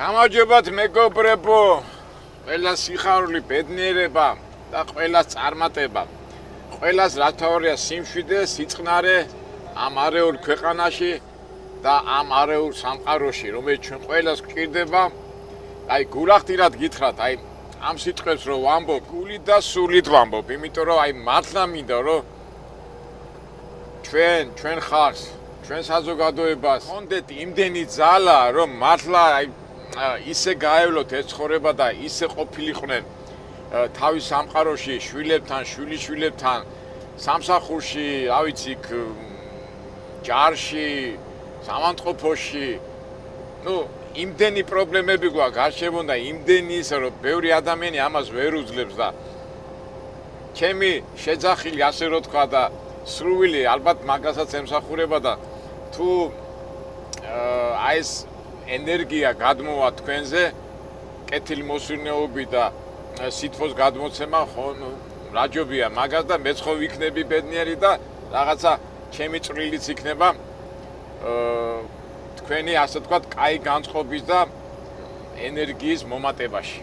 გამარჯობათ მეგობრებო, ყველა სიხარული ბედნიერება და ყველა წარმატება. ყველას რათავარია სიმშვიდე, სიწყნარე ამ არეულ ქვეყანაში და ამ არეულ სამყაროში, რომელიც ჩვენ ყველას გვჭირდება. აი გულახდილად გითხრათ, აი ამ სიტყვებს რომ ვამბობ, გულით და სულით ვამბობ, იმიტომ რომ აი მართლა მინდა რომ ჩვენ ხარს, ჩვენ საზოგადოებას გონდეთ იმდენი ძალა, რომ მართლა აი ისე გაევლოთ ეს ცხოვრება და ისე ყოფილიყვნენ თავის სამყაროში, შვილებთან, შვილიშვილებთან, სამსახურში, რა ვიცი, ჯარში, სამანტყოფოში. ნუ იმდენი პრობლემები გვაქვს გარშემო და იმდენი ისე რომ ბევრი ადამიანი ამას ვერ უძლებს და ჩემი შეძახილი ასე რო თქვა და სრული ალბათ მაგასაც ემსახურება და თუ აი ეს ენერგია გადმოვა თქვენზე, კეთილმოსურნეობი და სითბოს გადმოცემა რაჯობია მაგას და მეც ხო ვიქნები ბედნიერი და რაღაცა ჩემი წვლილიც იქნება თქვენი ასე ვთქვათ, კაი განწყობის და ენერგიის მომატებაში.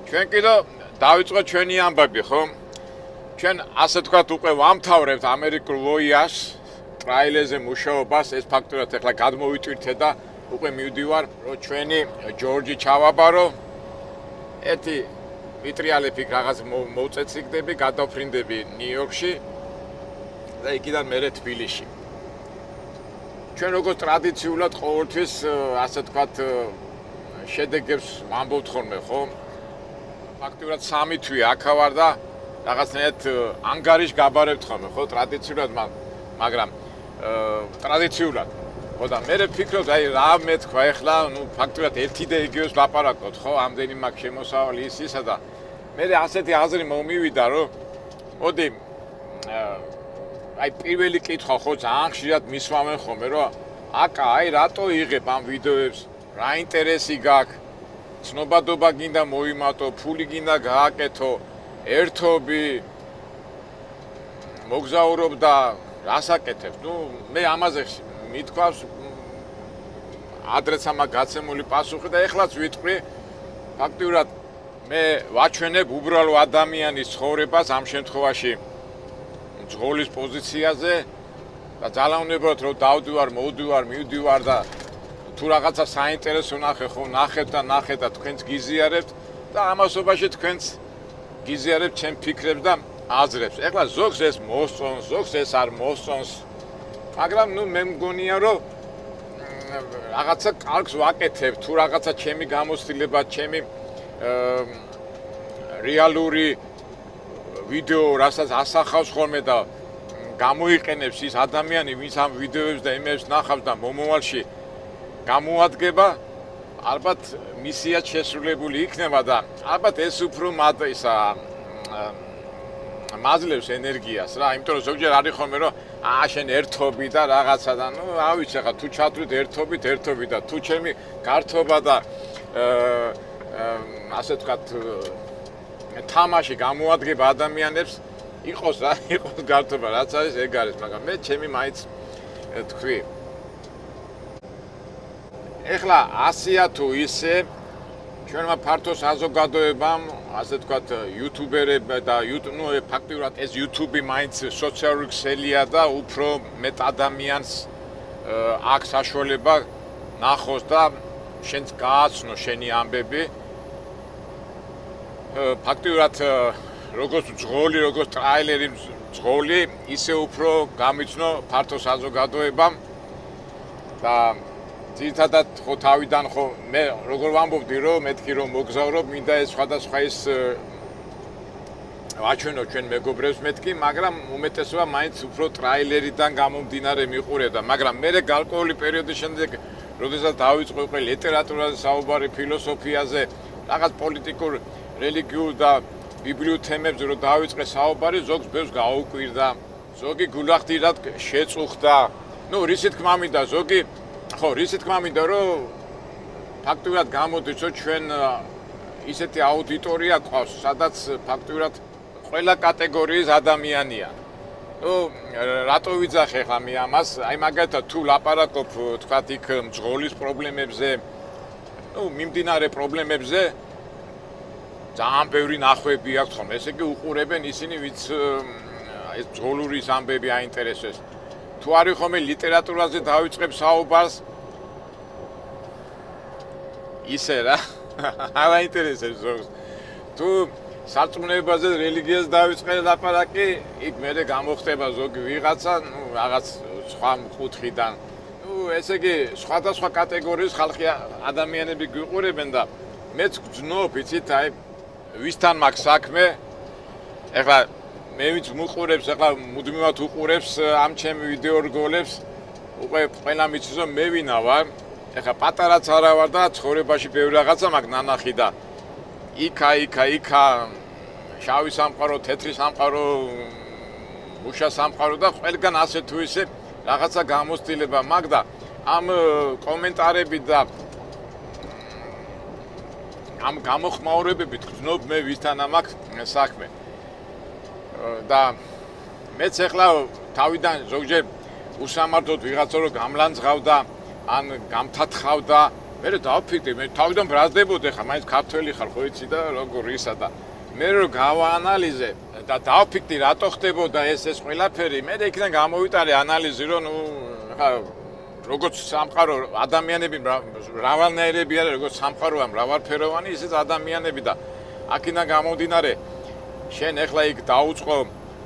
ჩვენ კიდევ დავიწყოთ ჩვენი ამბები, ხო? ჩვენ ასე ვთქვათ, უკვე ვამთავრებთ ამერიკულ ლოიას, ტრაილერზე მუშაობას, ეს ფაქტურად ახლა გადმოვიტვირთე და უკვე მივდივარ, რომ ჩვენი ჯორჯი ჩავაბარო. ერთი ვიტრიალებ იქ რაღაც მოვწეციგდები, გადავფრინდები ნიუ-იორკში და იქიდან მერე თბილისში. ჩვენ როგორც ტრადიციულად ყოველთვის ასე ვთქვათ შედეგებს ვამბობთ ხოლმე, ხო? ფაქტურად 3 თვე აქა ვარ და რაღაცნაირად ანგარიშ გაბარებთ ხოლმე, ხო? ტრადიციულად, მაგრამ ტრადიციულად. ხო და მე ვფიქრობ, აი რა მეთქვა ახლა, ნუ ფაქტურად ერთი და იგივეს ლაპარაკობთ, ხო? ამდენი მაქვს შემოსავალი ისა და მე ასეთი აზრი მომივიდა, რომ მოდი აი პირველი კითხვა ხო ძალიან ხშირად მისვამენ ხოლმე, რომ აკა, აი რატო იღებ ამ ვიდეოებს? რა ინტერესი გაქვს? ცნობადობა გინდა მოიმატო, ფული გინდა გააკეთო, ერთობი, მოგზაურობ და რას აკეთებ? ნუ მე ამაზე მithქვავს ადრეცა მაგ გაცემული პასუხი და ეხლაც ვიტყვი, ფაქტურად მე ვაჩვენებ უბრალო ადამიანის ცხოვრებას ამ შემთხვევაში ძღოლის პოზიციაზე და ძალიან უნებოდ რომ დავდივარ, მივდივარ და თუ რაღაცა საინტერესო ნახეთ და თქვენც გიზიარებთ და ამასობაში თქვენც გიზიარებთ ჩემ ფიქრებს და აზრებს. ეხლა ზოგს ეს მოსწონს, ზოგს ეს არ მოსწონს. მაგრამ ნუ მე მგონია რომ რაღაცა კარგს ვაკეთებ, თუ რაღაცა ჩემი გამოცდილება, ჩემი რეალური ვიდეო, რასაც ასახავს ხოლმე და გამოიყენებს ის ადამიანი, ვინც ამ ვიდეოებს და იმებს ნახავს და მომავალში გამოადგება, ალბათ მისიაც შესრულებული იქნება და ალბათ ეს უფრო მაძლევს ენერგიას რა, იმიტომ რომ ზოგჯერ არის ხოლმე რომ შენ ერთობი და რაღაცა და ნუ რა ვიცი ახლა თუ ჩათვლით ერთობი და თუ ჩემი გართობა და ასე ვთქვათ თამაში გამოადგება ადამიანებს, იყოს გართობა, რაც არის ეგ არის, მაგრამ მე ჩემი მაინც თქვი. ეხლა ასია თუ ისე ჩვენმა ფართო საზოგადოებამ, ასე ვთქვათ, იუთუბერები და ნუ ფაქტურად ეს იუთუბი მაინც სოციალური ქსელია და უფრო მეტ ადამიანს აქვს საშუალება ნახოს და შენც გააცნო შენი ამბები. ფაქტურად როგორც ძღოლი, როგორც ტრაილერი ძღოლი, ისე უფრო გამიცნო ფართო საზოგადოებამ და ძირითადად ხო თავიდან ხო მე როგორ ვამბობდი რომ მეთქი რომ მოგზაურობ, მინდა ეს სხვადასხვა ის ვაჩვენო ჩვენ მეგობრებს მეთქი, მაგრამ უმეტესობა მაინც უფრო ტრაილერიდან გამომდინარე მიყურებდა, მაგრამ მე გარკვეული პერიოდის შემდეგ, როდესაც დავიწყო უკვე ლიტერატურაზე საუბარი, ფილოსოფიაზე, რაღაც პოლიტიკურ, რელიგიურ და ბიბლიურ თემებზე რომ დავიწყე საუბარი, ზოგს ბევრს გაუკვირდა, ზოგი გულახდილად შეწუხდა. ნუ რისი თქმა მინდა, ზოგი ხო, რისი თქმა მინდა, რომ ფაქტურად გამოდის, რომ ჩვენ ისეთი აუდიტორია გვყავს, სადაც ფაქტურად ყველა კატეგორიის ადამიანია. ნუ რატო ვიძახე ხა მე ამას? აი მაგალითად თუ ლაპარაკობ თქვათ იქ მძღოლის პრობლემებზე, ნუ მიმდინარე პრობლემებზე ძალიან ბევრი ნახვები აქვს ხომ. ესე იგი უყურებენ ისინი, ვინც ეს მძღოლურის ამბები აინტერესებს. თუ არის ხომე ლიტერატურაზე დავიწყებ საუბარს, ისე რა. არ აინტერესებს ზოგს. თუ სარწმუნოებაზე, რელიგიას დავიწყე ლაპარაკი, იქ მერე გამოხდება ზოგი ვიღაცა, ნუ რაღაც სხვა კუთხიდან. ნუ ესე იგი სხვადასხვა კატეგორიის ხალხი ადამიანები გვიყურებენ და მეც გძნობ, იცით, აი ვისთან მაქვს საქმე. ეხლა მე ვინც მუყურებს, ეხლა მუდმივად უყურებს ამ ჩემ ვიდეო რგოლებს, უკვე ყველა მიცის რომ მე ვინა ვარ. ეხლა პატარაც არა ვარ და ცხოვრებაში ბევრი რაღაცა მაქვს ნანახი და იქა შავი სამყარო, თეთრი სამყარო, მუშა სამყარო და ყველგან ასე თუ ისე რაღაცა გამოცდილება მაქვს და ამ კომენტარები და ამ გამოხმაურებებით გძნობ მე ვისთან მაქვს საქმე. და მეც ახლა თავიდან ზოგჯერ უსამართლოდ ვიღაცა რო გამლანძღავდა, ან გამთათხავდა, მე დავფიქრდი, მე თავიდან ბრაზდებოდი, ხა მაინც ქართველი ხარ, ხო იცი და როგორ ისა და მე რო გავაანალიზე და დავფიქრდი რატო ხდებოდა ეს ყველაფერი, მე იქიდან გამოვიტარე ანალიზი, რომ ნუ ხა როგორც სამყარო ადამიანები მრავალნაირები არის, როგორც სამყაროა მრავალფეროვანი, ისიც ადამიანები და აქედან გამომდინარე შენ ახლა იქ დაუწყო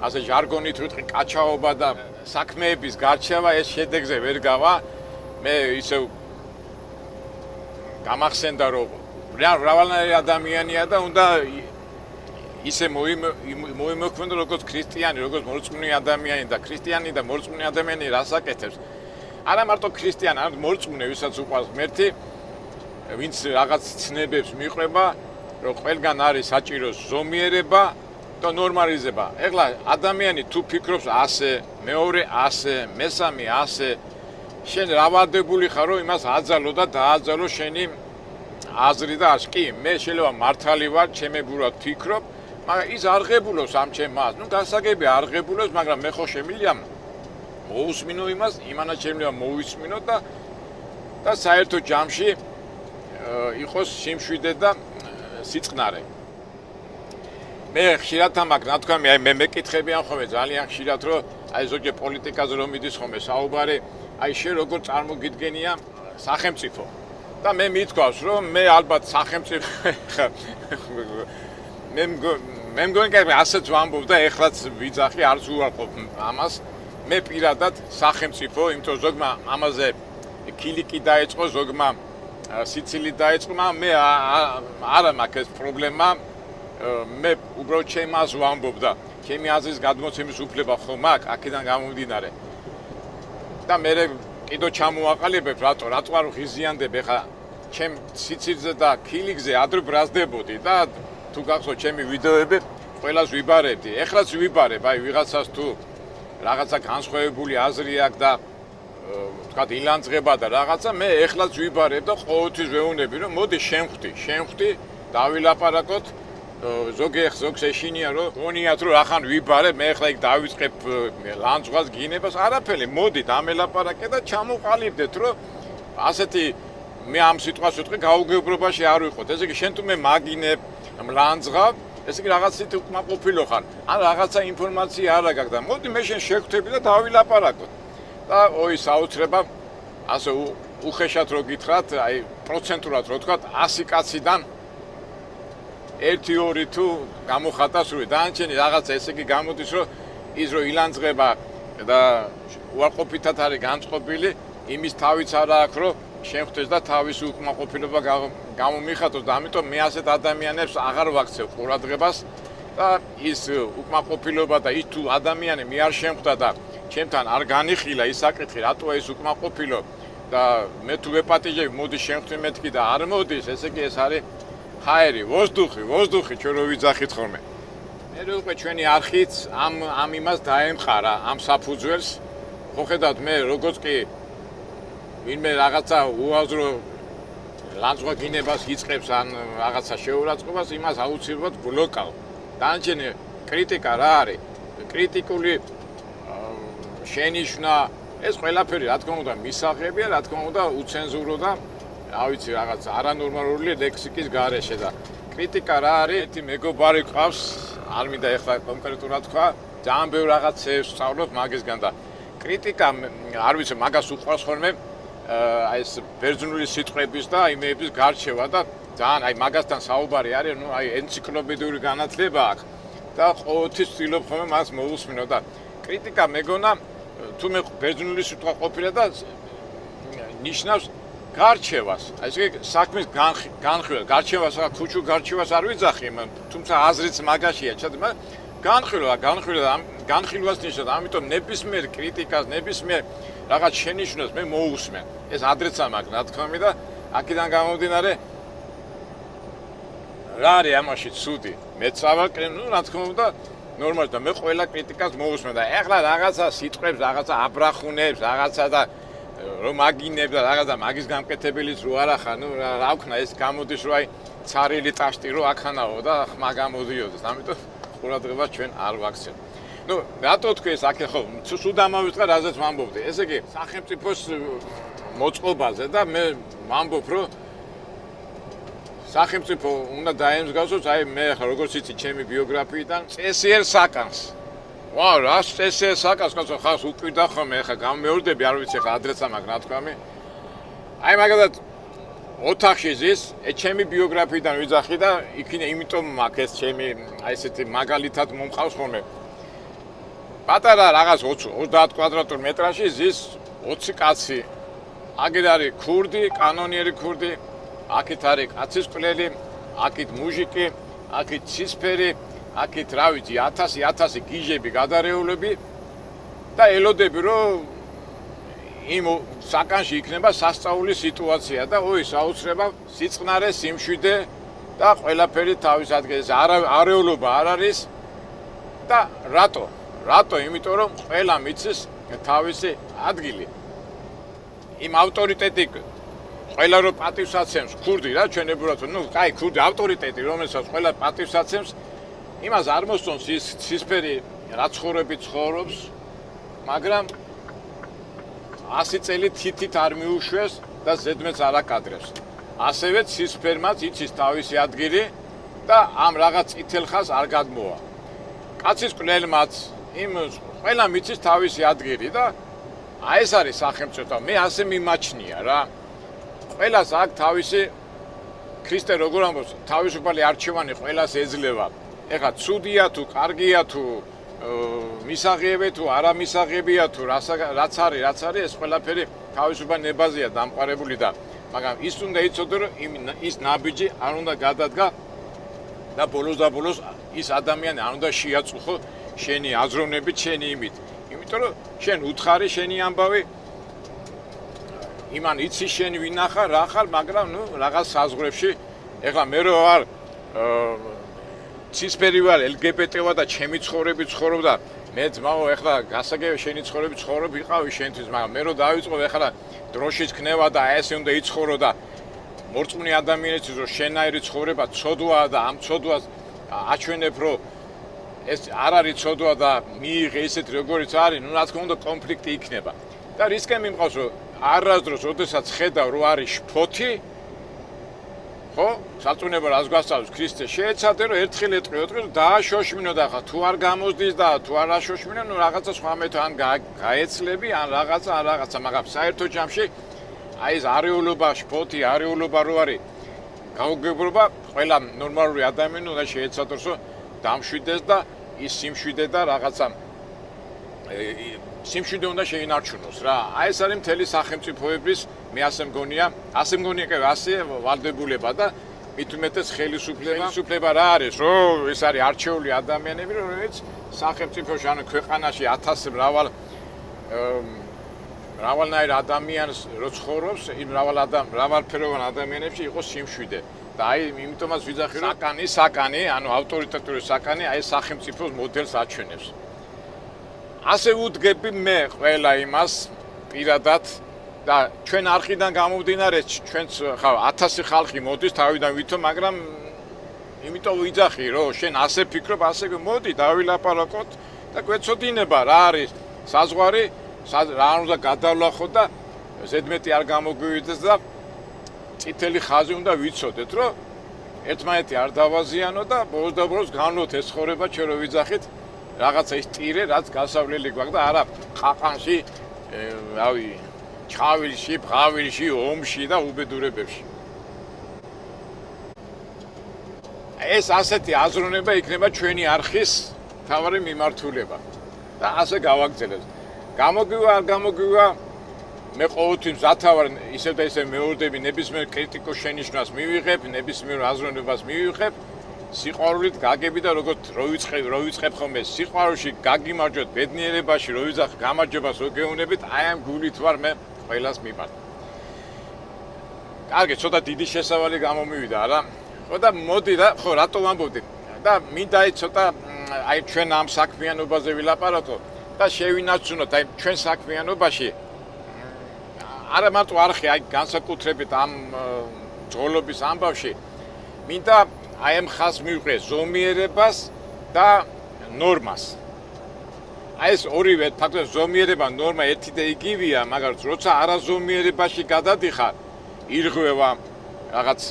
ასე ჟარგონით ვიტყვი კაჩაობა და საქმეების გარჩევა ეს შედეგზე ვერ გავა. მე ისე გამახსენდა რომ მრავალნაირი ადამიანია და უნდა ისე მოიმოქმედო როგორც ქრისტიანი, როგორც მორწმუნე ადამიანი და ქრისტიანი და მორწმუნე ადამიანი რას აკეთებს? არა მარტო ქრისტიანი, არამედ მორწმუნე, ვისაც უყვარს ღმერთი, ვინც რაღაც ცნებებს მიყვება, რომ ყველგან არის საჭირო ზომიერება და ნორმალიზება. ეხლა ადამიანი თუ ფიქრობს ასე, მეორე ასე, მესამე ასე, შენ რა ვარდებული ხარ რომ იმას აძალო და დააძალო შენი აზრი და აშკი. მე შეიძლება მართალი ვარ, ჩემებურად ფიქრობ, მაგრამ ის არ ღებულობს ამ ჩემს. ნუ გასაგები არ ღებულობს, მაგრამ მე ხო შემიძლია მოусმინო იმას, იმანა შემიძლია მოვისმინო და საერთო ჯამში იყოს სიმშვიდე და სიწყნარე. მე ხშირად ამაკ რა თქვა, მე მეკითხებიან ხოლმე ძალიან ხშირად რომ აი ზოგჯერ პოლიტიკაზე რომ მიდის ხოლმე საუბარი, აი შენ როგორ წარმოგიდგენია სახელმწიფო და მე მithქვავს რომ მე ალბათ სახელმწიფო მე მგონი ასეც ვამბობ და ეხლაც ვიძახი არც უარყოფ ამას. მე პირადად სახელმწიფო, იმიტომ ზოგმა ამაზე კილიკი დაეწყო, ზოგმა სიცილი დაეწყო, მაგრამ მე არა მაქვს ეს პრობლემა. მე უბრალოდ ჩემს ვამბობ და ჩემი აზრის გადმოცემის უფლება ხო მაქვს აქედან გამომდინარე. და მე კიდო ჩამოაყალიბებ რატო არ ღიზიანდებ ეხა ჩემ სიცილზე და კილიკზე ადრე ბრაზდებოდი და თუ გახსოვთ ჩემი ვიდეოები ყველას ვიბარებდი. ეხლაც ვიბარებ, აი ვიღაცას თუ რაღაცა განსხვავებული აზრი აქვს და თქვა ილანძღება და რაღაცა, მე ეხლაც ვიბარებ და ყოველთვის ვეუბნები რომ მოდი შენხვდი, დავილაპარაკოთ. ზოგს ეშინია რომ გონიათ რომ ახან ვიბარებ, მე ახლა იქ დავიწყებ ლანძღვას გინებას, არაფერი, მოდით ამელაპარაკე და ჩამოყალიბდეთ რომ ასეთი მე ამ სიტყვას ვიტყვი გაუგებრობაში არ ვიყოთ. ესე იგი შენ თუ მე მაგინებ, ლანძღავ, ესე იგი რაღაცით უკმაყოფილო ხარ. ან რაღაცა ინფორმაცია არა გაქვს და მოდი მე შენ შევხვდები და დავილაპარაკოთ. და ოი საოცრება ასე უხეშად რო გითხრათ, აი პროცენტულად რო თქვათ 100 კაციდან 1-2 თუ გამოხატავს რომ დანარჩენი რაღაცა ესე იგი გამოდის რომ ის რო ილანძღება და უარყოფითად არის განწყობილი, იმის თავიც არა აქვს რომ შევხვდეს და თავისი უკმაყოფილება გამომიხატოს და ამიტომ მე ასეთ ადამიანებს აღარ ვაქცევ ყურადღებას და ის უკმაყოფილება და ის თუ ადამიანი მე არ შემხვდა და ჩემთან არ განიხილა ის საკითხი რატოა ის უკმაყოფილო და მე თუ ვეპატიჟები მოდი შემხვდი მეთქი და არ მოდის, ესე იგი ეს არის ჰაერი, ვოზდუხი ჩვენ რო ვიძახით ხოლმე. მე უკვე ჩვენი არხიც ამ იმას დაემყარა, ამ საფუძველს. ხო ხედავთ მე როგორც კი ვინმე რაღაცა უაზრო ლანძღვა გინებას იწყებს ან რაღაცა შეურაცხყოფას, იმას აუცილებლად ბლოკავ. დანარჩენი კრიტიკა რა არის? კრიტიკული შენიშვნა, ეს ყველაფერი რა თქმა უნდა მისაღებია, რა თქმა უნდა უცენზურო და რა ვიცი რაღაც არანორმალური ლექსიკის გარეშე და კრიტიკა რა არის? მეგობარი ყავს, არ მინდა ეხლა კონკრეტულად თქვა, ძალიან ბევრ რაღაცებს სწავლობ მაგისგან და კრიტიკა არ ვიცი მაგას უყვარს ხოლმე აი ეს ბერძნული სიტყვების და იმეების გარჩევა და ძალიან აი მაგასთან საუბარი არის, ნუ აი ენციკლოპედიური განათლება აქვს და ყოველთვის ვცდილობ ხოლმე მას მოусმინო და კრიტიკა მეგონა თუ მე ბერძნული სიტყვა ყოფილა და ნიშნავს გარჩევას. აი ესე საქმის განხილვას, გარჩევას, ქუჩუ გარჩევას არ ვიძახი, თუმცა აზრიც მაგაშია, ჩადმა განხილვას ნიშნავს, ამიტომ ნებისმიერ კრიტიკას, ნებისმიერ რაღაც შენიშვნას მე მოусმენ. ეს ადრეც ამაკ ნათქვამი და აქედან გამომდინარე რა არის ამაში ცუდი? მეც ავაკრე, ნუ რა თქმა უნდა, ნორმალია და მე ყველა კრიტიკას მოусმენ და ეხლა რაღაცა სიტყვებს, რაღაცა აბრახუნებს, რაღაცა და რომ აგინებ და რაღაცა მაგის გამკეთებელიც რო არა ხარ, ნუ რა ვქნა ეს გამოდის რომ აი ცარილი ტაშტი რო აქანაო და ხმა გამოდიოდეს. ამიტომ ყურადღებას ჩვენ არ ვაქცევ. ნუ რატო თქვი ეს აქ ხო სულ დამავიწყე რაზეც ვამბობდი. ესე იგი სახელმწიფოს მოწყობაზე და მე ვამბობ რომ სახელმწიფო უნდა დაემსგავსოს აი მე ხა როგორც იცი ჩემი ბიოგრაფიიდან წესიერ საკანს. ვაუ, რა წესიერ საკანს კაცო ხას უკვირდა ხოლმე ხა გამეორდები არ ვიცი ხა ადრეცა მაგ რა თქვამი. აი მაგალითად ოთახში ზის ჩემი ბიოგრაფიიდან ვიძახი და იქინე იმიტომ მაგ ეს ჩემი აი ესეთი მაგალითად მომყავს ხოლმე. პატარა რაღაც 30 კვადრატულ მეტრაში ზის 20 კაცი. აქეთ არის ქურდი, კანონიერი ქურდი. აქეთ არის კაცის კვლელი, აქეთ მუჟიკი, აქეთ ცისფერი, აქეთ რა ვიცი 1000 გიჟები გადარეულები და ელოდები რომ იმ საკანში იქნება სასწაული სიტუაცია და ой საოცრება სიწყნარე სიმშვიდე და ყველაფერი თავის ადგილზე არეულობა არ არის და რატო იმიტომ რომ ყველა მიცის თავისი ადგილი იმ ავტორიტეტი ყველა რო პატივსაცემს ქურდი რა ჩვენებურად ნუ კაი ქურდი ავტორიტეტი რომელსაც ყველა პატივსაცემს იმას არ მოსწონს ის ცისფერი რა ცხოვრები ცხოვრობს მაგრამ 100 წელი თითით არ მიუშვეს და ზედმეც არ აკადრებს ასევე ცისფერმაც იცის თავისი ადგილი და ამ რაღაც წითელ ხაზს არ გადმოვა კაცის კვლელმაც იმ ყველა მიცის თავისი ადგილი და აი ეს არის სახელმწიფო მე ასე მიმაჩნია რა ყველას აქვს თავისი ქრისტე როგორ ამბობს თავისუფალი არჩევანი ყველას ეძლევა ეხლა ცუდია თუ კარგია თუ მისაღებია თუ არამისაღებია თუ რაც არის ეს ყველაფერი თავისუფალ ნებაზეა დამყარებული და მაგრამ ის უნდა იცოდე რომ ის ნაბიჯი არ უნდა გადადგა და ბოლოს ის ადამიანი არ უნდა შეაწუხო შენი აზროვნებით შენი იმით იმიტომ რომ შენ უთხარი შენი ამბავი იმან იცი შენ ვინახარ რა ხარ მაგრამ ნუ რაღაც საზღვრებში ეხლა მე რო ვარ ცისფერი ვარ LGBT ვარ და ჩემი ცხოვრები ცხოვრობ და მე ძმაო ეხლა გასაგებია შენი ცხოვრები ცხოვრობ იყავი შენთვის მაგრამ მე რო დავიწყო ეხლა დროშის ქნება და ესე უნდა იცხოვრო და მორწმუნე ადამიანისთვის რომ შენაირი ცხოვრება ცოდვაა და ამ ცოდვას აჩვენებ რომ ეს არ არის ცოდვა და მიიღე ისეთ როგორიც არის ნუ რა თქმა უნდა კონფლიქტი იქნება და რისკი მიმყავს რომ არასდროს როდესაც ხედავ რომ არის შფოთი ხო საწუნებო რას გვასწავლის ქრისტე შეეცადე რომ ერთხელ ეტყვი დააშოშმინო და ხა თუ არ გამოსდის და თუ არ აშოშმინო ნუ რაღაცა სხვამეთო ან გაეცლები ან რაღაცა მაგრამ საერთო ჯამში აი ეს არეულობა შფოთი არეულობა რო არის გაუგებრობა ყველა ნორმალური ადამიანი უნდა შეეცადოს რომ დამშვიდეს და ის სიმშვიდე და რაღაცა სიმშვიდე უნდა შეინარჩუნოს რა. აი ეს არის მთელი სახელმწიფოების მე ასე მგონია ასე ვალდებულება და მით უმეტეს ხელისუფლება რა არის რომ ეს არის არჩეული ადამიანები რომელიც სახელმწიფოში ანუ ქვეყანაში 1000 მრავალნაირ ადამიანს რო ცხოვრობს იმ მრავალფეროვან ადამიანებში იყოს სიმშვიდე და აი იმიტომაც ვიძახი რომ საკანი ანუ ავტორიტეტური საკანი აი სახელმწიფოს მოდელს აჩვენებს ასე ვუდგები მე ყველა იმას პირადად და ჩვენ არხიდან გამომდინარე ჩვენც ხა 1000 ხალხი მოდის თავიდან ვითომ მაგრამ იმიტომ ვიძახი რომ შენ ასე ფიქრობ ასე მოდი დავილაპარაკოთ და გვეცოდინება რა არის საზღვარი რა უნდა გადავლახო და ზედმეტი არ გამოგვივიდეს და წითელი ხაზი უნდა ვიცოდეთ, რომ ერთმანეთი არ დავაზიანო და ბოლოს განვლოთ ეს ცხოვრება, ჩვენ რო ვიძახით რაღაცა ის ტირე, რაც გასავლელი გვაქვს და არა ყაყანში, რავი, ჩხავილში, ბღავილში, ომში და უბედურებებში. ეს ასეთი აზროვნება იქნება ჩვენი არხის მთავარი მიმართულება და ასე გავაგრძელებს. გამოგვივა, არ გამოგვივა, მე ყოველთვის მზათავარ ისევ და ისევ მეორდები ნებისმიერ კრიტიკოს შენიშვნას მივიღებ, ნებისმიერ აზროვნებას მივიღებ, სიყვარულით გაგები და როგორც რო ვიწყებ ხოლმე სიყვარულში გაგიმარჯვოთ ბედნიერებაში, რო ვიძახ გამარჯვებას რო გეუბნებით, აი ამ გულით ვარ მე ყველას მიმართ. კარგი, ცოტა დიდი შესავალი გამომივიდა რა. ხო და მოდი რა, ხო რატო ვამბობდი? და მინდა ცოტა აი ჩვენ ამ საქმიანობაზე ვილაპარაკო და შევინაცვლოთ აი ჩვენ საქმიანობაში არა მარტო არხი აი განსაკუთრებით ამ ძღოლობის ამბავში მინდა აი ამ ხაზს მივყრე ზომიერებას და ნორმას. აი ეს ორივე ფაქტობრივად ზომიერება, ნორმა ერთი და იგივეა, მაგრამ როცა არაზომიერებაში გადადიხარ, ირღვევა რაღაც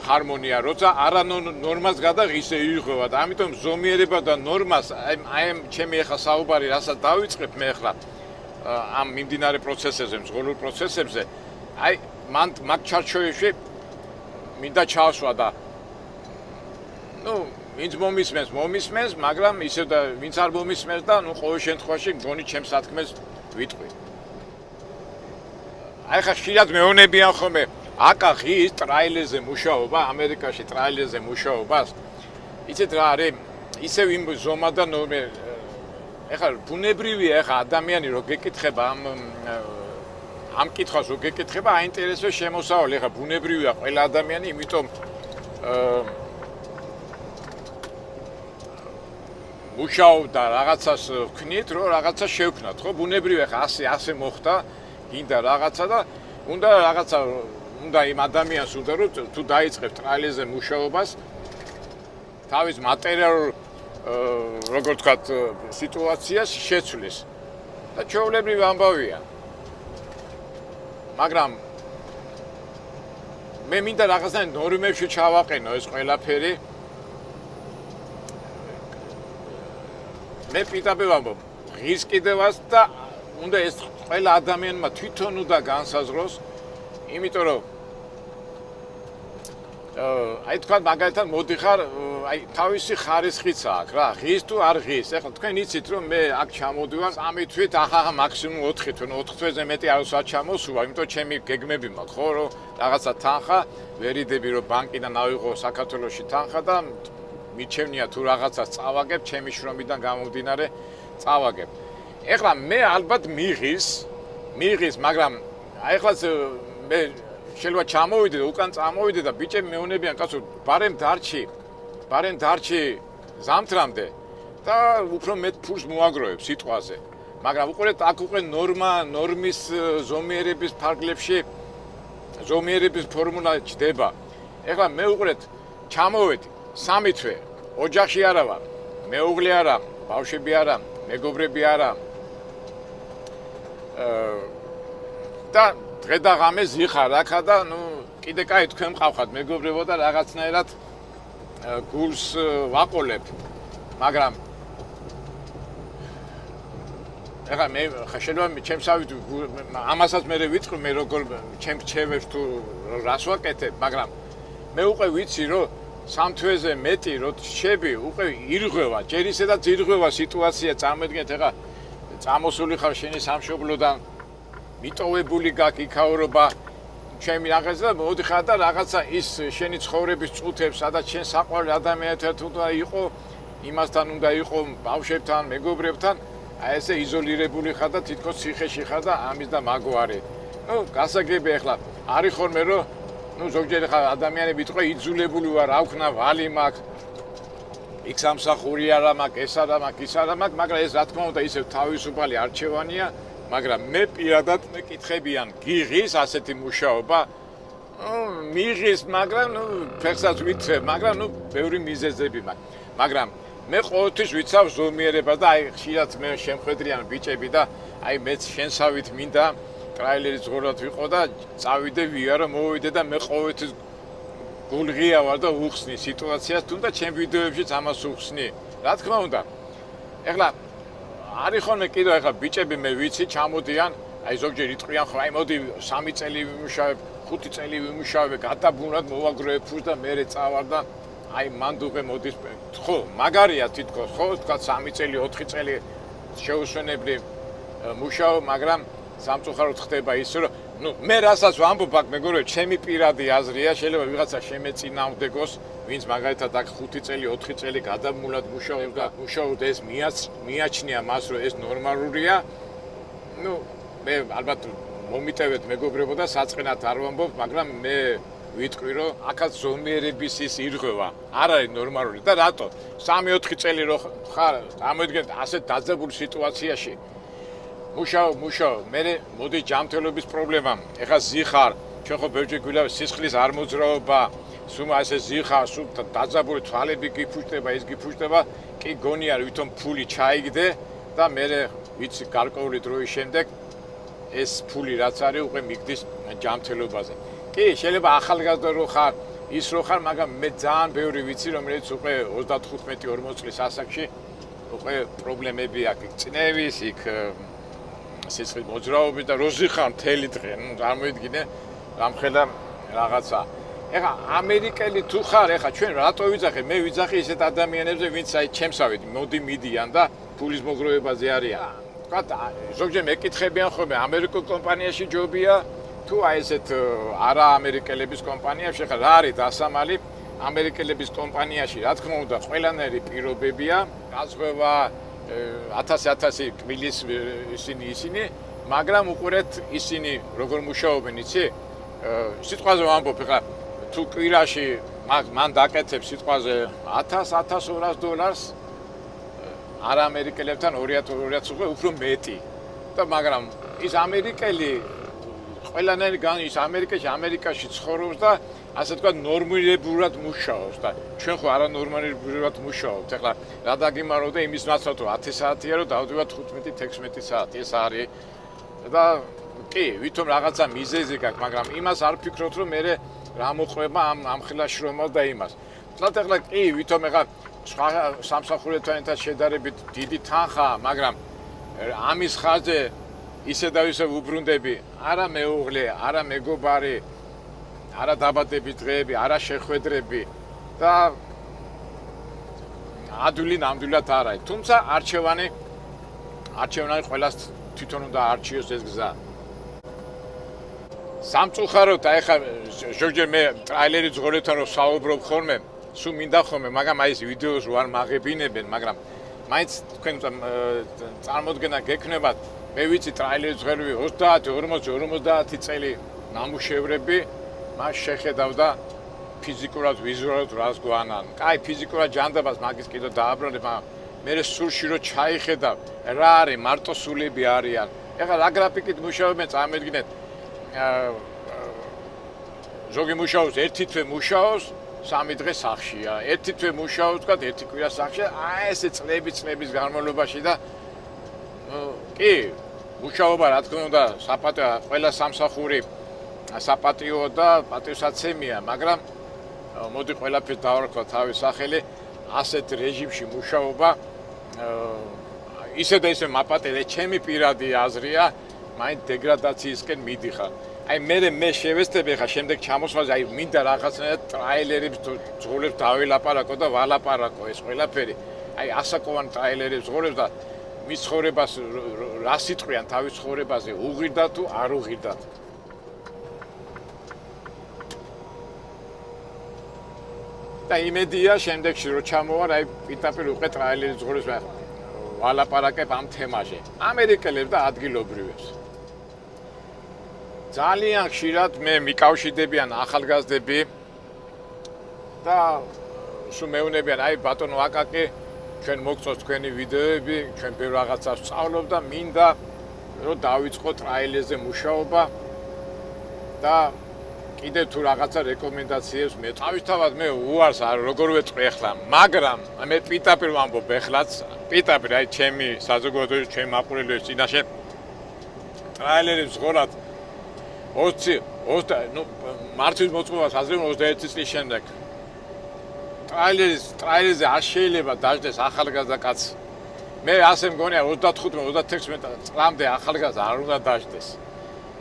ჰარმონია, როცა არა ნორმას გადაღისე ირღვევა და ამიტომ ზომიერება და ნორმას აი ჩემი ახლა საუბარი რასაც დავიწყებ მე ახლა ამ მიმდინარე პროცესებზე, მძღოლურ პროცესებზე, აი მაგ ჩარჩოებში მინდა ჩავსვა და ვინც მომისმენს, მაგრამ ისევ და ვინც არ მომისმენს და ყოველ შემთხვევაში მგონი ჩემს სათქმეს ვიტყვი. აი ხა ხშირად მეუბნებიან ხოლმე აკა ღის ტრაილერზე მუშაობა, ამერიკაში ტრაილერზე მუშაობას. იცით რა არის? ისევ იმ ზომა და ნორმე ეხლა ბუნებრივია ეხლა ადამიანი რო გეკითხება ამ კითხვას რო გეკითხება, აინტერესებს შემოსავალი. ეხლა ბუნებრივია ყველა ადამიანი, იმიტომ მუშაობდა რაღაცას ვქნით, რომ რაღაცა შევქნათ, ხო? ბუნებრივია ეხლა ასე მოხდა, გინდა რაღაცა და უნდა იმ ადამიანს უნდა რომ თუ დაიწყებ ტრაილერზე მუშაობას, თავის მატერიალურ როგორ ვთქვათ, სიტუაციას შეცვლის. და ჩვეულებრივი ამბავია. მაგრამ მე მინდა რაღაცნაირად ნორმებში ჩავაყენო ეს ყველაფერი. მე პირდაპირ ვამბობ, ღირს კიდევაც და უნდა ეს ყველა ადამიანმა თვითონ უნდა განსაზღვროს, იმიტომ რომ აი თქვა მაგალითად მოდიხარ, აი თავისი ხარისხიც აქვს რა, ღირს თუ არ ღირს. ეხლა თქვენ იცით რომ მე აქ ჩამოდივარ 3 თვით, ახლა მაქსიმუმ 4 თვით, 4 თვეზე მეტი არ ვსვათ ჩამოსულა, იმიტომ ჩემი გეგმები მაქვს, ხო, რომ რაღაცა თანხა ვერიდები რომ ბანკიდან ავიღო საქართველოში თანხა და მიჩვენია თუ რაღაცას წავაგებ, ჩემი შრომიდან გამომდინარე წავაგებ. ეხლა მე ალბათ მიღის, მაგრამ აი ეხლაც მე შეიძლება ჩამოვიდე და უკან წამოვიდე და ბიჭები მეუბნებიან, კაცო, ბარემ დარჩი ზამთრამდე და უფრო მეტ ფულს მოაგროვებ სიტყვაზე. მაგრამ უყურეთ, აქ უკვე ნორმის ზომიერების ფარგლებში ზომიერების ფორმულა ჯდება. ეხლა მე უყურეთ, ჩამოვედი 3 თვე, ოჯახში არა ვარ, მეუღლე არა, ბავშვები არა, მეგობრები არა. და დღე და ღამე ზიხარ აქა და კიდე კაი თქვენ მყავხართ მეგობრებო და რაღაცნაირად გულს ვაყოლებ. მაგრამ ეხლა მე შეიძლება ჩემსავით ამასაც მე ვიტყვი მე როგორ ჩემ რჩევებს თუ რას ვაკეთებ, მაგრამ მე უკვე ვიცი რომ 3 თვეზე მეტი რო რჩები უკვე ირღვევა, ჯერ ისედაც ირღვევა სიტუაცია, წარმოიდგინეთ ეხლა წამოსული ხარ შენი სამშობლოდან, მიტოვებული გაქვს იქაურობა, ჩემი რაღაცა და მოდიხარ და რაღაცა ის შენი ცხოვრების წუთებს, სადაც შენ საყვარელ ადამიანთან უნდა იყო, იმასთან უნდა იყო, ბავშვებთან, მეგობრებთან, აი ესე იზოლირებული ხარ და თითქოს ციხეში ხარ და ამის და მაგვარი. გასაგები ახლა არის ხოლმე რომ ზოგჯერ ხა ადამიანები იტყვა იძულებული ვარ, ავქნა ვალი მაქვს. იქ სამსახური არა მაქვს, ეს არა მაქვს, ის არა მაქვს, მაგრამ ეს რა თქმა უნდა ისევ თავისუფალი არჩევანია, მაგრამ მე პირადად მეკითხებიან, გიღის ასეთი მუშაობა? მიღის, მაგრამ ფეხსაც ვითრებ, მაგრამ ბევრი მიზეზები მაქვს. მაგრამ მე ყოველთვის ვიცავ ზომიერებას და აი ხშირად მე შემხედრიან ბიჭები და აი მეც შენსავით მინდა ტრაილერის ზღურად ვიყო და წავიდე ვიარო მოვიდე და მე ყოველთვის გულღია ვარ და უხსნი სიტუაციას თუნდაც ჩემ ვიდეოებშიც ამას უხსნი რა თქმა უნდა ეხლა არის ხოლმე კიდევ ეხლა ბიჭები მე ვიცი ჩამოდიან აი ზოგჯერ იტყვიან ხო აი მოდი 3 წელი ვიმუშავებ 5 წელი ვიმუშავებ გადაბუნად მოვაგროვებ ფულს და მე წავარ და აი მანდუღე მოდის ხო მაგარია თითქოს ხო თქვა 3 წელი 4 წელი შეუსვენებლი მუშაობ მაგრამ სამწუხაროდ ხდება ის რომ ნუ მე რასაც ვამბობ აქ მეგობრებო ჩემი პირადი აზრია შეიძლება ვიღაცა შემეწინააღმდეგოს ვინც მაგალითად აქ 5 წელი 4 წელი გადაბმულად მუშაობს და მუშაობს ეს მიაჩნია მას რომ ეს ნორმალურია ნუ მე ალბათ მომიტევეთ მეგობრებო და საწყენად არ ვამბობ მაგრამ მე ვიტყვი რომ აქაც ზომიერების ის ირღვევა არ არის ნორმალური და რატო 3-4 წელი რო ხარ ამოიდგენთ ასეთ დაძაბულ სიტუაციაში მუშაობ მე მოდი ჯანმრთელობის პრობლემა ეხლა ზიხარ ჩვენ ხო ბევრჯერ გვილა სისხლის არ მოძრაობა სულ ასე ზიხარ სულ დაძაბული თვალები გიფუჭდება ის გიფუჭდება კი გონია ვითომ ფული ჩაიგდე და მე ვიცი გარკვეული დროის შემდეგ ეს ფული რაც არის უკვე მიგდის ჯანმრთელობაზე კი შეიძლება ახალგაზრდა რო ხარ ის რო ხარ მაგრამ მე ძალიან ბევრი ვიცი რომელიც უკვე 35-40 წლის ასაკში უკვე პრობლემები აქვს წნევის იქ სისხლის მოძრაობის და როზი ხარ მთელი დღე ნუ წარმოიდგინე რამხელა რაღაცა ეხა ამერიკელი თუ ხარ ეხა ჩვენ რატო ვიძახე მე ვიძახი ისეთ ადამიანებზე ვინც აი ჩემსავით მოდი მიდიან და ფულის მოგროვებაზე არიან თქვა ზოგჯერ მეკითხებიან ხოლმე ამერიკულ კომპანიაში ჯობია თუ აი ესეთ არა ამერიკელების კომპანიაში ხა რა არის დასამალი ამერიკელების კომპანიაში რა თქმა უნდა ყველანაირი პირობებია გაზღვევა 1000 კბილის ისინი მაგრამ უყურეთ ისინი როგორ მუშაობენ იცი სიტყვაზე ვამბობ ხა თუ კვირაში მან დაკეთებ სიტყვაზე $1000-1200 არა ამერიკელებთან 2000 უფრო მეტი და მაგრამ ის ამერიკელი ყველანაირი ის ამერიკაში ცხოვრობს და ასე თქვა ნორმირებულად მუშაობს და ჩვენ ხო არანორმალურად მუშაობთ. ეხლა რა დაგიმაროვდა იმის ნაცვლად რომ 10 საათია რომ დავდივართ 15-16 საათი ეს არის და კი ვითომ რაღაცა მიზეზი გაქვს მაგრამ იმას არ ვფიქრობთ რომ მე რა მოყვება ამ ხილაში რომ და იმას. თუმცა ეხლა კი ვითომ ეხლა სხვა სამსახურებთან ერთად შედარებით დიდი თანხაა მაგრამ ამის ხარჯზე ისე და ისე უბრუნდები არა მეუღლე არა მეგობარი არა დაბადების დღეები, არა შეხვედრები და ადვილი ნამდვილად არ არის. თუმცა არჩევანი ყველას თვითონ უნდა არჩიოს ეს გზა. სამწუხაროდ აი ხა ზოგჯერ მე ტრაილერის ზღორებთან რომ საუბრობ ხოლმე, სულ მინდა ხოლმე, მაგრამ აი ეს ვიდეოს არ მაღებინებენ, მაგრამ მაინც თქვენ წარმოდგენა გექნებათ, მე ვიცი ტრაილერის ზღერები 30-40 წელი ნამუშევრები მას შეხედავდა ფიზიკურად ვიზუალურად რას გვანან. კაი ფიზიკურად ჯანდაბას მაგის კიდე დააბრუნებ, მაგრამ მე სულში რო ჩაიხედავ, რა არის მარტო სულები არიან. ეხლა რა გრაფიკით მუშაობენ, წარმოიდგინეთ. ზოგი მუშაობს ერთი თვე მუშაობს, 3 დღე სახლშია. ერთი თვე მუშაობს, თქვა ერთი კვირა სახლშია. აი ესე წლების განმავლობაში და კი მუშაობა რა თქმა უნდა საპატიო ყველა სამსახური საპატიო და პატივსაცემია, მაგრამ მოდი ყველაფერს დავარქვა თავის სახელი, ასეთ რეჟიმში მუშაობა ისე და ისე მაპატიე ჩემი პირადი აზრია, მაინც დეგრადაციისკენ მიდიხარ. აი მე შევეცდები ხა შემდეგ ჩამოსვლაზე, აი მინდა რაღაცნაირად ტრაილერებს ზღოლებს დაველაპარაკო და ვალაპარაკო ეს ყველაფერი. აი ასაკოვან ტრაილერებს ზღოლებს და მის ცხოვრებას რა სიტყვიან თავის ცხოვრებაზე, უღირდათ თუ არ უღირდათ. და იმედია შემდეგში რო ჩამოვარ, აი პირდაპირ უკვე ტრაილერის ზღორებს ვალაპარაკებ ამ თემაზე. ამერიკელებს და ადგილობრივებს. ძალიან ხშირად მე მიკავშირდებიან ახალგაზრდები და სულ მეუნებიან, აი ბატონო აკაკი, ჩვენ მოგწონს თქვენი ვიდეოები, ჩვენ ბევრ რაღაცას ვსწავლობ და მინდა რომ დავიწყო ტრაილერზე მუშაობა და კიდე თუ რაღაცა რეკომენდაციებს მე თავისთავად მე უარს არ როგორ ვეწყე ახლა, მაგრამ მე პიტაპირ ვამბობ ახლაც, პიტაპირ აი ჩემი საზოგადოების ჩემი მაყურებლების წინაშე ტრაილერებს ვღორათ 20 ნუ მარტის მოწყობას აზრევ 21 წლის შემდეგ. ტრაილერზე არ შეიძლება დაждდეს ახალგაზრდა კაცი. მე ასე მგონია 35-36 წლამდე ახალგაზრდა არ უნდა დაждდეს.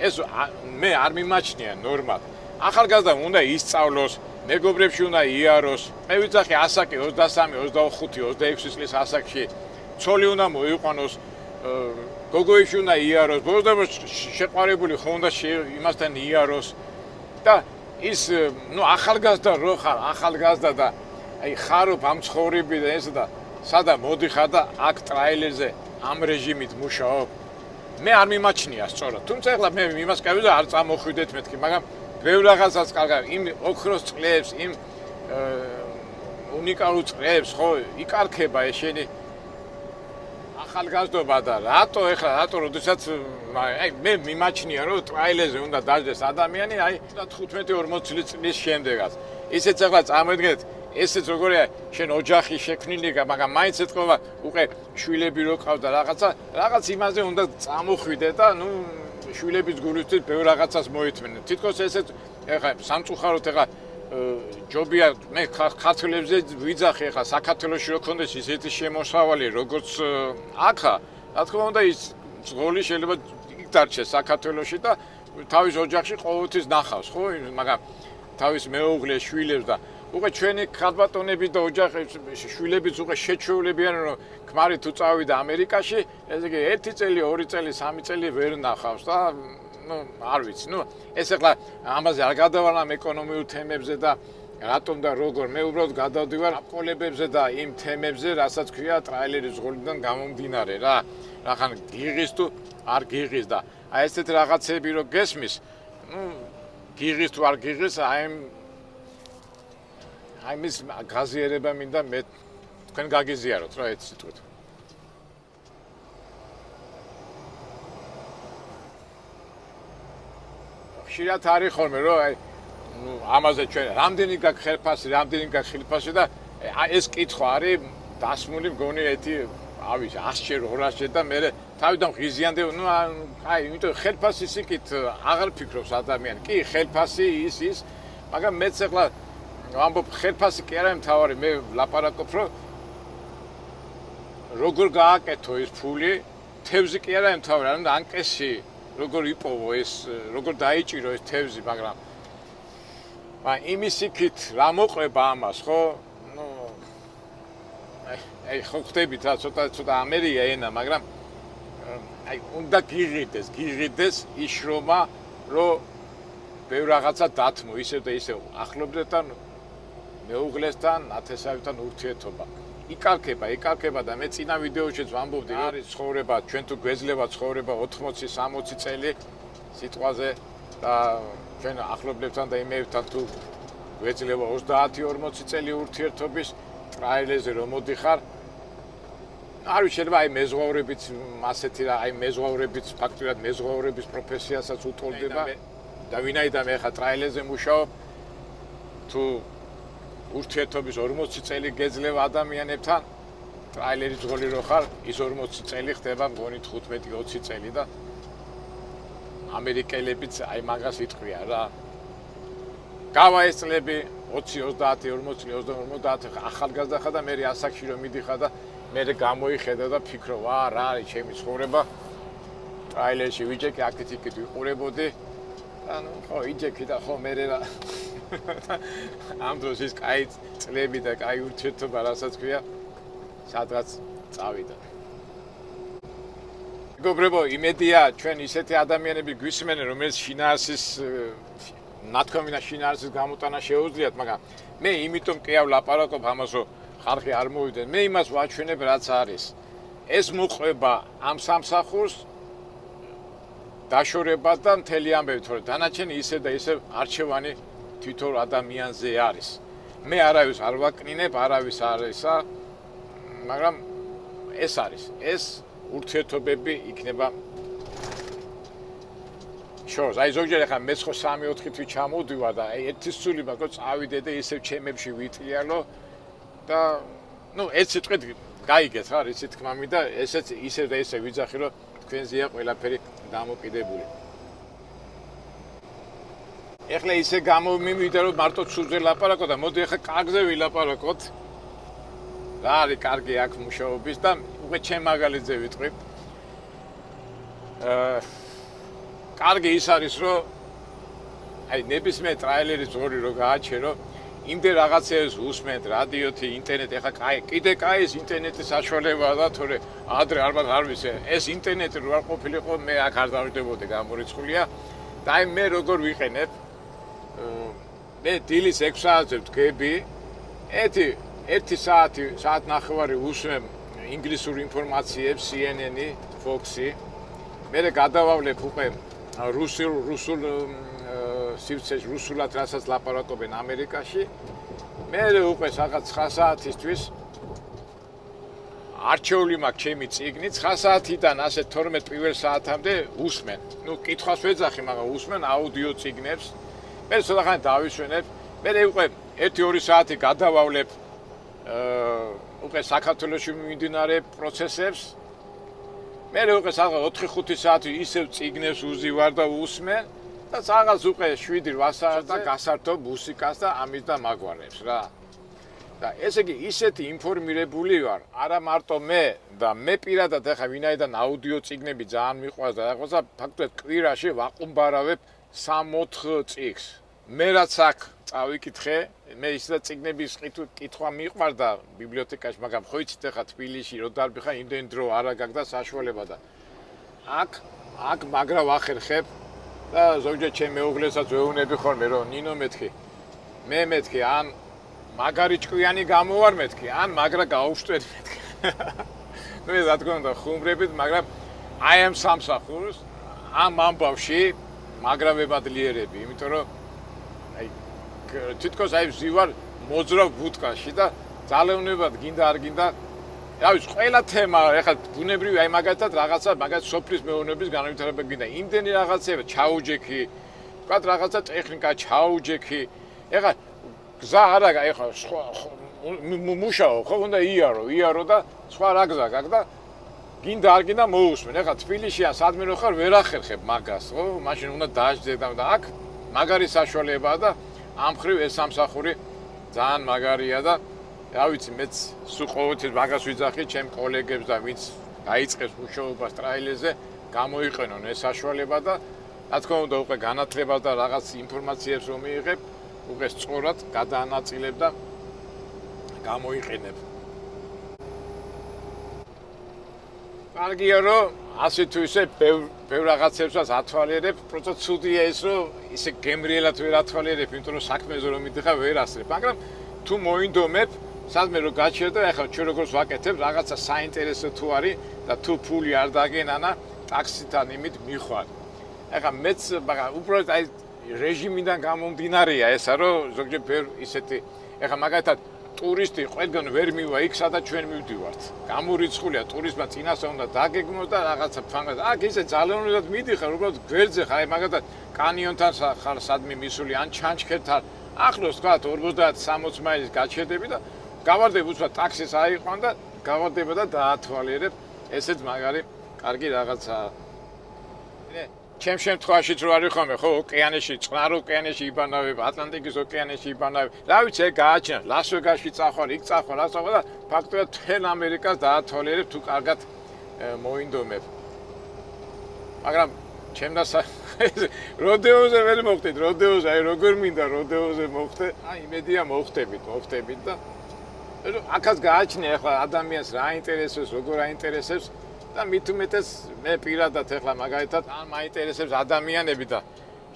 ეს მე არ მიმაჩნია ნორმად. ახალგაზრდა უნდა ისწავლოს, მეგობრებში უნდა იაროს. მე ვიცახი ასაკი 23, 25, 26 წლის ასაკში ცოლი უნდა მოიყვანოს, გოგოებში უნდა იაროს, ბოზდებას შეყვარებული ხო უნდა იმასთან იაროს და ის ნუ ახალგაზრდა რო ხარ, ახალგაზრდა და აი ხარობ ამ ცხოვრები და ესა და სადა მოდიხარ და აქ ტრაილერზე ამ რეჟიმით მუშაობ. მე არ მიმაჩნია სწორად. თუმცა ახლა მე იმას კავი და არ წამოხვიდეთ მეთქი, მაგრამ ბევრ რაღაცას კარგად იმ ოქროს წლებს, იმ უნიკალურ წლებს ხო იკარქება ეს შენი ახალგაზრდობა და რატო როდესაც აი მე მიმაჩნია რომ ტრაილერზე უნდა დაждდეს ადამიანი აი 15-40 წლის შემდეგაც. ისეც ახლა წარმოიდგინეთ ესეც როგორია შენ ოჯახი შექმნილი, მაგრამ მაინც ეთქობა უკვე შვილები რო ყავდა რაღაც იმაზე უნდა წამოხვიდე და ნუ შვილების გულისთვის ბევრ რაღაცას მოითმენე. თითქოს ესეც ეხლა სამწუხაროდ ეხლა ჯობია მე ქართველებზე ვიძახი ეხლა საქართველოში რო ქონდეს ისეთი შემოსავალი როგორც აქა, რა თქმა უნდა ის ძღოლი შეიძლება იქ დარჩეს საქართველოში და თავის ოჯახში ყოველთვის ნახავს, ხო? მაგრამ თავის მეუღლეს, შვილებს და უკვე ჩვენი ქალბატონები და ოჯახის შვილებიც უკვე შეჩვეულებიან რომ ქმარი თუ წავიდა ამერიკაში, ესე იგი 1 წელი, 2 წელი, 3 წელი ვერ ნახავს და ნუ არ ვიცი, ნუ ეს ახლა ამაზე არ გადავალამ ეკონომიურ თემებზე და რატომ და როგორ მე უბრალოდ გადავდივარ აპოლებებზე და იმ თემებზე, რასაც ქვია ტრაილერის ზღოლიდან გამომდინარე რა. რახან გიღის თუ არ გიღის და აი ესეთ რაღაცები რო გესმის, ნუ გიღის თუ არ გიღის, აი მის გაზიარება მინდა მე თქვენ გაგიზიაროთ რა ეს სიტყვით. ხშირად არის ხოლმე რომ აი ნუ ამაზე ჩვენ რამდენი გაქვს ხელფასი, რამდენი გაქვს ხილფასი და ეს კითხვა არის დასმული მგონი ერთი ავი 100-ჯერ 200-ჯერ და მე თავიდან ღიზიანდე ნუ აი იმიტომ ხელფასის იქით აღარ ფიქრობს ადამიანი. კი ხელფასი ის მაგრამ მეც ახლა ამბობ ხელფასი კი არა მთავარი მე ლაპარაკობ რომ როგორ გააკეთო ეს ფული თევზი კი არა მთავარი ანუ ანკეში როგორ იპოვო ეს როგორ დაიჭირო ეს თევზი მაგრამ იმის იქით რა მოყვება ამას ხო ნუ აი ხო ხდებით რა ცოტა ამერია ენა მაგრამ აი უნდა გიღიდეს იშრომა რომ ბევრ რაღაცა დათმო ისევ და ისევ ახლობლებთან მეუღლესთან, ნათესავებთან ურთიერთობა. იკარქება და მე წინა ვიდეოშიც ვამბობდი, არის ცხოვრება, ჩვენ თუ გვეძლება ცხოვრება 80-60 წელი სიტყვაზე და ჩვენ ახლობლებთან და იმეებთან თუ გვეძლება 30-40 წელი ურთიერთობის ტრაილერზე რომ მოდიხარ. არ ვიცი, შეიძლება აი მეზღვაურებიც ასეთი რა, აი მეზღვაურებიც ფაქტურად მეზღვაურების პროფესიასაც უტოლდება და ვინაიდან მე ხა ტრაილერზე მუშაობ თუ ურთიერთობის 40 წელი გეძლევა ადამიანებთან ტრაილერის ძღოლი რო ხარ ის 40 წელი ხდება მგონი 15-20 წელი და ამერიკელებიც აი მაგას იტყვია რა გავა ეს წლები 20-30 წელი 50 ახალგაზრდა ხარ და მე ასაკში რომ მიდიხარ და მე გამოიხედა და ფიქრო ვა რა არის ჩემი ცხოვრება ტრაილერში ვიჯექი აქეთ-იქით ვიყურებოდი ანუ ხო იჯექი და ხო მე რა ამ დროს ის კაი წლები და კაი ურთიერთობა რასაც ქვია სადღაც წავიდა. მეგობრებო, იმედია ჩვენ ისეთი ადამიანები გვისმენენ, რომელიც შინაარსის ნათქვამი და შინაარსის გამოტანა შეუძლიათ, მაგრამ მე იმიტომ კი ვლაპარაკობ ამას, რომ ხალხი არ მოვიდნენ. მე იმას ვაჩვენებ, რაც არის. ეს მოყვება ამ სამსახურს დაშორება და მთელი ამბები, თორე დანარჩენი ისე და ისე არჩევანი თვითონ ადამიანზე არის. მე არავის არ ვაკნინებ, არავის არ ისა, მაგრამ ეს არის. ეს ურთიერთობები იქნება შორს. აი ზოგჯერ ახლა მე ხო 3-4 თვით ჩამოვდივარ და აი ერთი სული მაგო წავიდე და ისევ ჩემებში ვიტყიალო და ნუ ერთ სიტყვით გაიგეთ რა იცი თქმა მინდა ესეც ისევ და ისევ ვიძახი რომ თქვენზეა ყველაფერი დამოკიდებული. ეხლა ისე გამომივიდა რომ მარტო ცუძე ლაპარაკო და მოდი ახლა კარგზე ვილაპარაკოთ. რა არის კარგი აქ მუშაობის და უკვე ჩემ მაგალითზე ვიტყვი. კარგი ის არის რომ აი ნებისმიერ ტრაილერის ზორი რო გააჩერო იმდენ რაღაცებს უსმენთ რადიოთი ინტერნეტი ახლა კაი კიდე კაი ეს ინტერნეტის საშუალებაა და თორე ადრე ალბათ არ ვიცი ეს ინტერნეტი რო არ ყოფილიყო მე აქ არ დავიდებოდი გამორიცხულია და აი მე როგორ ვიყენებ მე დილის 6 საათზე ვდგები ერთი საათნახევარი ვუსმენ ინგლისურ ინფორმაციებს CNN-ი, Fox-ი მე გადავავლებ უკვე რუსულ სივრცეში რუსულად რასაც ლაპარაკობენ ამერიკაში მე უკვე რაღაც 9 საათისთვის არჩეული მაქვს ჩემი წიგნი 9 საათიდან ასე 12 პირველ საათამდე უსმენ ნუ კითხვას ვეძახი მაგრამ უსმენ აუდიო წიგნებს მე ცოტახანი დავისვენებ მე უკვე 1-2 საათი გადავავლებ უკვე საქართველოში მიმდინარე პროცესებს მე უკვე რაღაც 4-5 საათი ისევ წიგნებს უზივარ და უსმენ და რაღაც უკვე 7-8 საათი და გასართო მუსიკას და ამის და მაგვარებს რა. და ესე იგი ისეთი ინფორმირებული ვარ, არა მარტო მე და მე პირადად ახლა ვინაიდან აუდიო წიგნები ძალიან მიყვარს და რაღაცა ფაქტობრივად კვირაში ვაყუმბარავებ 3-4 წიგნს. მე რაც აქ წავიკითხე, მე ისე წიგნების კითხვა მიყვარდა ბიბლიოთეკაში, მაგრამ ხო იცით ახლა თბილისში რო დარბიხარ, იმდენ დრო არა გაქვს და საშუალება და აქ მაგრა ვახერხებ და ზოგჯერ ჩემ მეუღლესაც ვეუბნები ხოლმე რომ ნინო მეთქი ან მაგარი ჭკვიანი გამოვარ მეთქი ან მაგრა გაუშვტვეთ მეთქი ნუ ეს რა თქმა უნდა ხუმრებით მაგრამ აი ამ სამსახურს ამ ამბავში მაგრა ვებადლიერები იმიტომ რომ აი თითქოს აი ვზივარ მოძრავ ბუტკაში და ძალევნებად გინდა არ გინდა რა ვიცი ყველა თემა ეხლა ბუნებრივი აი მაგათად რაღაცა მაგათ სოფლის მეურნეობის განვითარება გინდა იმდენი რაღაცეა ჩაუჯექი თქვა რაღაცა ტექნიკა ჩაუჯექი ეხლა გზა არა ეხლა სხვა მუშაო ხო უნდა იარო და სხვა რა გზა გაქვს და გინდა არ გინდა მოусმენ ეხლა თბილისში სადმე რო ხარ ვერ ახერხებ მაგას ხო მაშინ უნდა დააჯდე და აქ მაგარი საშუალებაა და ამ ხრივ ეს სამსახური ძალიან მაგარია და რა ვიცი მეც სულ ყოველთვის მაგას ვიძახი ჩემ კოლეგებს და ვინც დაიწყებს მუშაობას ტრაილერზე გამოიყენონ ეს საშუალება და რა თქმა უნდა უკვე განათლებას და რაღაც ინფორმაციებს რომ მიიღებ უკვე სწორად გადაანაწილებ და გამოიყენებ. კარგია რომ ასე თუ ისე ბევრ რაღაცებსაც ათვალიერებ, პროცესი ცუდია ის რომ ისე გემრიელად ვერ ათვალიერებ, იმიტომ რომ საქმეზე რომ მიდიხარ ვერ ასწრებ, მაგრამ თუ მოინდომებ სადმე რომ გაჩერდა, ახლა ჩვენ როგორც ვაკეთებ, რაღაცა საინტერესო თუ არის და თუ ფული არ დაგენანა, ტაქსიდან იმით მიხვალ. ახლა მეც მაგრამ უბრალოდ აი რეჟიმიდან გამომდინარეა ესა რომ ზოგჯერ ბევრ ისეთი ახლა მაგალითად ტურისტი ყველგან ვერ მივა იქ სადაც ჩვენ მივდივართ. გამორიცხულია ტურიზმმა წინასწარ უნდა დაგეგმოს და რაღაცა ფანგად. აქ ისე ძალევნებად მიდიხარ, უბრალოდ გვერდზე ხარ, აი მაგალითად კანიონთან ხარ სადმე მისული ან ჩანჩქერთან. ახლოს თქვა 50-60 მაილის გაჩერდები და გავარდებ უცბად ტაქსის აიყვან და გავარდება და დაათვალიერებ. ესეც მაგარი კარგი რაღაცაა. ჩემ შემთხვევაშიც რო არის ხოლმე ხო ოკეანეში, წყნარ ოკეანეში იბანავებ, ატლანტიკის ოკეანეში იბანავებ. რა ვიცი, ეგ გააჩინა, ლას-ვეგასში წახვალ, იქ წახვალ, რა წახვალ და ფაქტობრივად თელ ამერიკას დაათვალიერებ თუ კარგად მოინდომებ. მაგრამ ჩემდა როდეოზე ვერ მოხდით, როდეოზე აი როგორ მინდა როდეოზე მოხდე, აი იმედია მოხდებით და აქაც გააჩნია ახლა ადამიანს რა ინტერესებს, როგორ აინტერესებს და მით უმეტეს მე პირადად ახლა მაგალითად ან მაინტერესებს ადამიანები და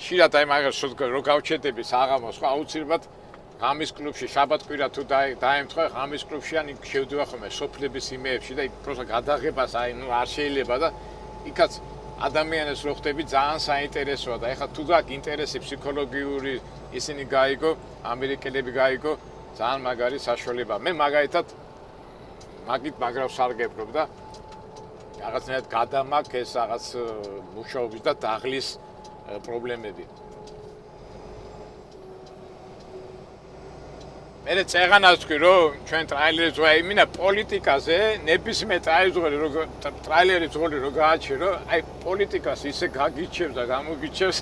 ხშირად აი მაგას რო გავჩერდები საღამოს ხო აუცილებლად ღამის კლუბში შაბათ-კვირა თუ დაემთხვა ღამის კლუბში ან იქ შევდივარ ხოლმე სოფლების იმეებში და იქ პროსა გადაღებას აი ნუ არ შეიძლება და იქაც ადამიანებს რო ხდები ძალიან საინტერესოა და ახლა თუ გაქვს ინტერესი ფსიქოლოგიური ისინი გაიგო ამერიკელები გაიგო ძალიან მაგარი საშუალება მე მაგალითად მაგით მაგრავს სარგებლობ და რაღაცნაირად გადამაგ ეს რაღაც მუშაობის და დაღლის პრობლემები. მე წეღანას ვთქვი, რომ ჩვენ ტრაილერს ვაიმინა პოლიტიკაზე, ნებისმიერ ტრაილერის როლი რო გააჩერო, აი პოლიტიკას ისე გაგიჩევს და გამოგიჩევს.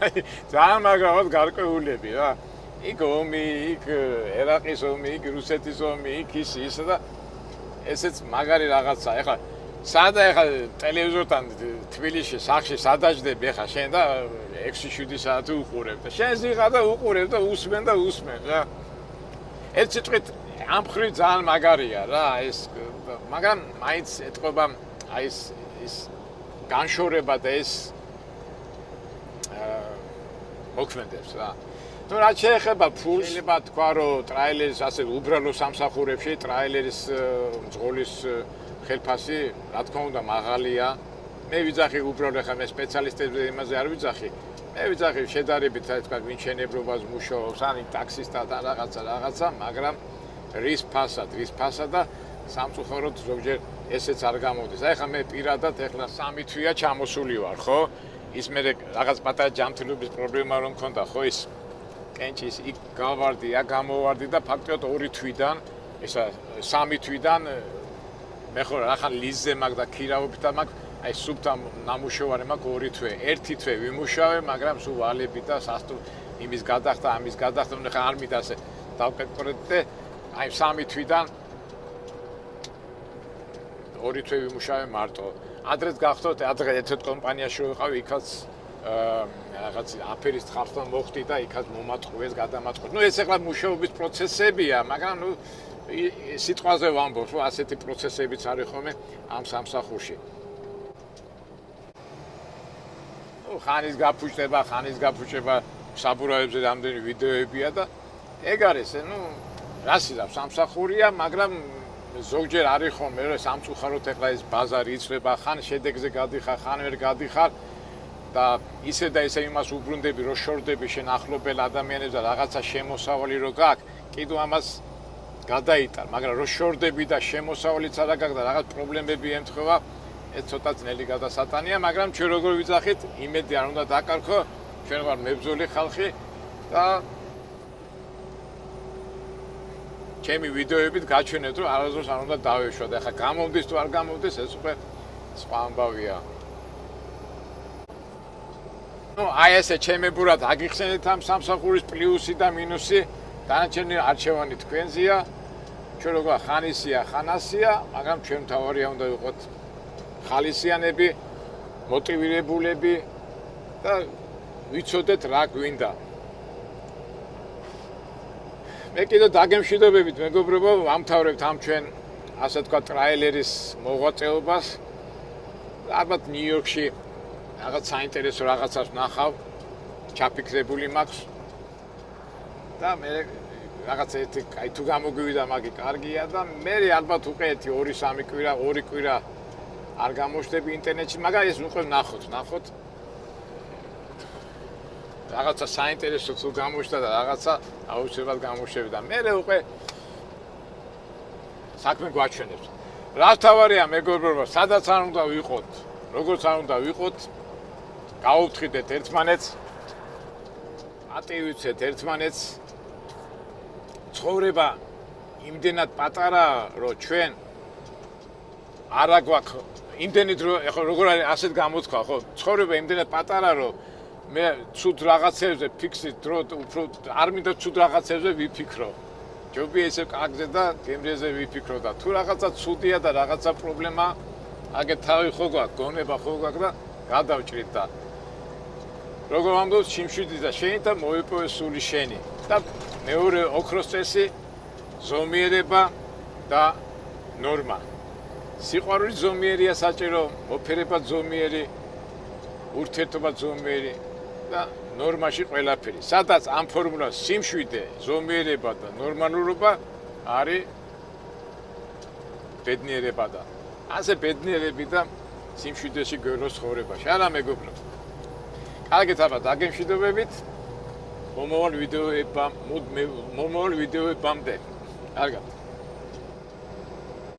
აი ძალიან მაგრად გარკვეულები რა. იქ ომი, იქ ერაყის ომი, იქ რუსეთის ომი, იქ ის და ესეც მაგარი რაღაცა. ეხლა სადა ეხლა ტელევიზორთან თბილისში სახში სადაждები ეხლა შენ და 6-7 საათი უყურებ და შენ ზიღა და უყურებ და usmen რა. ერთ სიტყვით ამ ხრი ძალიან მაგარია რა ეს მაგრამ მაინც ეთყობა აი ეს განშორება და ეს მოქმედებს რა. ნუ რაც შეეხება ფულს, შეიძლება თქვა რომ ტრაილერის ასე უბრალო სამსახურებში ტრაილერის მძღოლის ხელფასი რა თქმა უნდა მაღალია. მე ვიძახი უბრალო ხა მე სპეციალისტებზე იმაზე არ ვიძახი. მე ვიძახი შედარებით რა თქვა ვინჩენებრობას მუშაობს, ან ტაქსისტად და რაღაცა, მაგრამ რის ფასად და სამწუხაროდ ზოგჯერ ესეც არ გამოდის. აი ხა მე პირადად ეხლა 3 თვეა ჩამოსული ვარ, ხო? ის მე რაღაც პატარა ჯანმრთელობის პრობლემა რომ მქონდა, ხო ის კენჭის იქ გავარდი, გამოვარდი და ფაქტობრივად 2 თვიდან, ესა 3 თვიდან მე ხო რახან ლიზზე მაგ და ქირავობით და მაგ აი სუბთან ნამუშევარი მაქვს 2 თვე. 1 თვე ვიმუშავე, მაგრამ სულ ვალები და სასტუ იმის გადახდა, ამის გადახდა, ნუ ხა არ მით ასე დავკეთე. აი 3 თვიდან 2 თვე ვიმუშავე მარტო. ადრეც გახსოვთ, ადრე ერთ კომპანიაში ვიყავი, იქაც რაღაც აფერის ხარჯთან მოხდი და იქაც მომატყუეს, გადამატყუეს. ნუ ეს ახლა მუშაობის პროცესებია, მაგრამ ნუ სიტყვაზე ვამბობ, რომ ასეთი პროცესებიც არის ხოლმე ამ სამსახურში. ხანის გაფუჭება საბურავებზე რამდენი ვიდეოებია და ეგ არის, ნუ რასიზა სამსახურია, მაგრამ ზოგჯერ არის ხოლმე რომ სამწუხაროდ ეხლა ეს ბაზარი იცვლება, ხან შედეგზე გადიხარ, ხან ვერ გადიხარ და ისე და ისე იმას უბრუნდები, რომ შორდები შენ ახლობელ ადამიანებს და რაღაცა შემოსავალი რო გაქვს, კიდევ ამას გადაიტარ, მაგრამ რო შორდები და შემოსავალიც არ გაქვს და რაღაც პრობლემები ემთხვევა, ეს ცოტა ძნელი გადასატანია, მაგრამ ჩვენ როგორ ვიძახით, იმედი არ უნდა დაკარგო, ჩვენ ვარ მებრძოლი ხალხი და ჩემი ვიდეოებით გაჩვენეთ, რომ არასდროს არ უნდა დავეშვათ. ახლა გამომდის თუ არ გამომდის, ეს უკვე სხვა ამბავია. ნუ აი ესე ჩემებურად აგიხსენეთ ამ სამსახურის პლუსი და მინუსი, დანარჩენი არჩევანი თქვენზეა. ჩვენ როგორ ხანისია, ხანასია, მაგრამ ჩვენ თავარია უნდა ვიყოთ ხალისიანები, მოტივირებულები და ვიცოდეთ რა გვინდა. მე კიდევ დაგემშვიდობებით მეგობრებო, ვამთავრებთ ამ ჩვენ ასე თქვა ტრაილერის მოღვაწეობას. ალბათ ნიუ-იორკში რაღაც საინტერესო რაღაცას ვნახავ, ჩაფიქრებული მაქვს. და მე რაღაც ერთი აი თუ გამოგვივიდა მაგი კარგია და მე ალბათ უკვე 2-3 კვირა, 2 კვირა არ გამოშვდები ინტერნეტში, მაგრამ ეს უკვე ვნახოთ. რაღაცა საინტერესო თუ გამოჩნდა და რაღაცა აუცილებლად გამოშვები და მე უკვე საქმე გვაჩვენებს. რა თავარია მეგობრებო, სადაც არ უნდა ვიყოთ, როგორც არ უნდა ვიყოთ, გაუფრთხილდეთ ერთმანეთს, ატივიცეთ ერთმანეთს. ცხოვრება იმდენად პატარაა, რომ ჩვენ არა გვაქვს იმდენით რომ ეხლა როგორ არის ასეთ გამოთქვა, ხო? ცხოვრება იმდენად პატარაა, რომ მე ცუდ რაღაცებზე ფიქსით დრო უფრო არ მინდა ცუდ რაღაცებზე ვიფიქრო. ჯობია ესე კარგზე და გემრიეზე ვიფიქრო და თუ რაღაცა ცუდია და რაღაცა პრობლემა, აგეთ თავი ხო გვაქვს, გონება ხო გვაქვს და გადავჭრით და როგორ ვამბობ, შიმშვიდი და შენი და მოიპოვე სული შენი. და მეორე ოქროს წესი, ზომიერება და ნორმა. სიყვარული ზომიერია საჭირო, მოფერება ზომიერი, ურთიერთობა ზომიერი და ნორმაში ყველაფერი. სადაც ამ ფორმულას სიმშვიდე, ზომიერება და ნორმალურობა არის ბედნიერება და ასე ბედნიერები და სიმშვიდეში გვერდოს ცხოვრებაში. არა მეგობრებო. კარგით აბა დაგემშვიდობებით. მომავალ ვიდეოებამდე. კარგად.